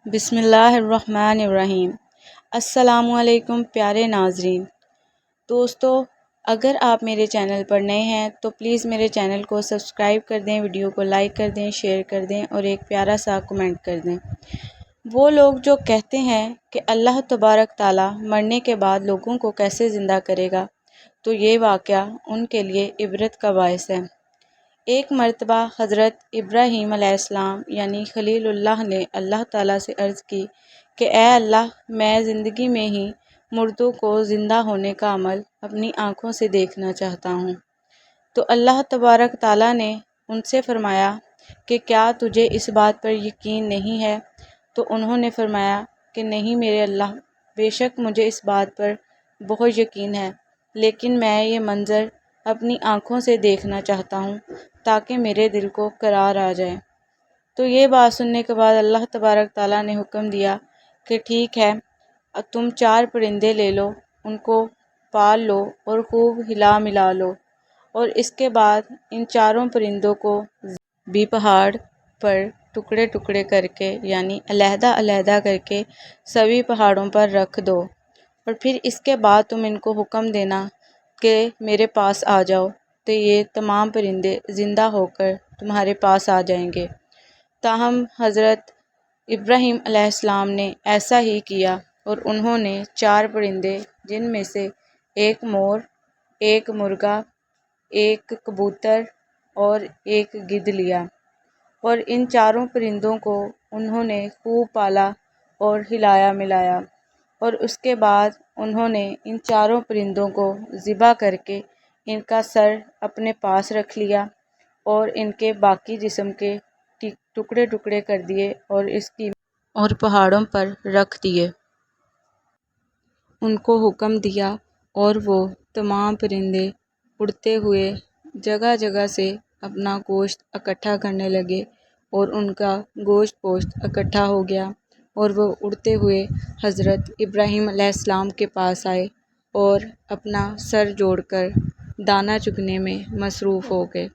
بسم اللہ الرحمن الرحیم۔ السلام علیکم پیارے ناظرین۔ دوستو، اگر آپ میرے چینل پر نئے ہیں تو پلیز میرے چینل کو سبسکرائب کر دیں، ویڈیو کو لائک کر دیں، شیئر کر دیں اور ایک پیارا سا کمنٹ کر دیں۔ وہ لوگ جو کہتے ہیں کہ اللہ تبارک تعالیٰ مرنے کے بعد لوگوں کو کیسے زندہ کرے گا، تو یہ واقعہ ان کے لیے عبرت کا باعث ہے۔ ایک مرتبہ حضرت ابراہیم علیہ السلام یعنی خلیل اللہ نے اللہ تعالیٰ سے عرض کی کہ اے اللہ، میں زندگی میں ہی مردوں کو زندہ ہونے کا عمل اپنی آنکھوں سے دیکھنا چاہتا ہوں۔ تو اللہ تبارک تعالیٰ نے ان سے فرمایا کہ کیا تجھے اس بات پر یقین نہیں ہے؟ تو انہوں نے فرمایا کہ نہیں میرے اللہ، بے شک مجھے اس بات پر بہت یقین ہے، لیکن میں یہ منظر اپنی آنکھوں سے دیکھنا چاہتا ہوں تاکہ میرے دل کو قرار آ جائے۔ تو یہ بات سننے کے بعد اللہ تبارک تعالیٰ نے حکم دیا کہ ٹھیک ہے، تم 4 پرندے لے لو، ان کو پال لو اور خوب ہلا ملا لو، اور اس کے بعد ان 4 پرندوں کو بھی پہاڑ پر ٹکڑے ٹکڑے کر کے یعنی علیحدہ علیحدہ کر کے سبھی پہاڑوں پر رکھ دو، اور پھر اس کے بعد تم ان کو حکم دینا کہ میرے پاس آ جاؤ، تو یہ تمام پرندے زندہ ہو کر تمہارے پاس آ جائیں گے۔ تاہم حضرت ابراہیم علیہ السلام نے ایسا ہی کیا، اور انہوں نے 4 پرندے جن میں سے ایک مور، ایک مرغا، ایک کبوتر اور ایک گدھ لیا، اور ان 4 پرندوں کو انہوں نے خوب پالا اور ہلایا ملایا، اور اس کے بعد انہوں نے ان 4 پرندوں کو ذبح کر کے ان کا سر اپنے پاس رکھ لیا اور ان کے باقی جسم کے ٹکڑے ٹکڑے کر دیے اور پہاڑوں پر رکھ دیے۔ ان کو حکم دیا اور وہ تمام پرندے اڑتے ہوئے جگہ جگہ سے اپنا گوشت اکٹھا کرنے لگے، اور ان کا گوشت پوشت اکٹھا ہو گیا، اور وہ اڑتے ہوئے حضرت ابراہیم علیہ السلام کے پاس آئے اور اپنا سر جوڑ کر دانہ چگنے میں مصروف ہو گئے۔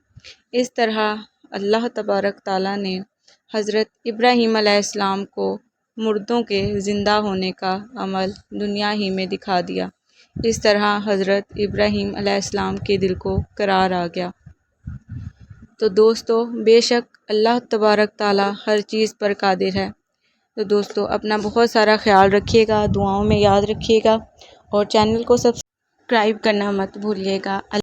اس طرح اللہ تبارک تعالیٰ نے حضرت ابراہیم علیہ السلام کو مردوں کے زندہ ہونے کا عمل دنیا ہی میں دکھا دیا۔ اس طرح حضرت ابراہیم علیہ السلام کے دل کو قرار آ گیا۔ تو دوستو، بے شک اللہ تبارک تعالیٰ ہر چیز پر قادر ہے۔ تو دوستو، اپنا بہت سارا خیال رکھیے گا، دعاؤں میں یاد رکھیے گا، اور چینل کو سبسکرائب کرنا مت بھولیے گا۔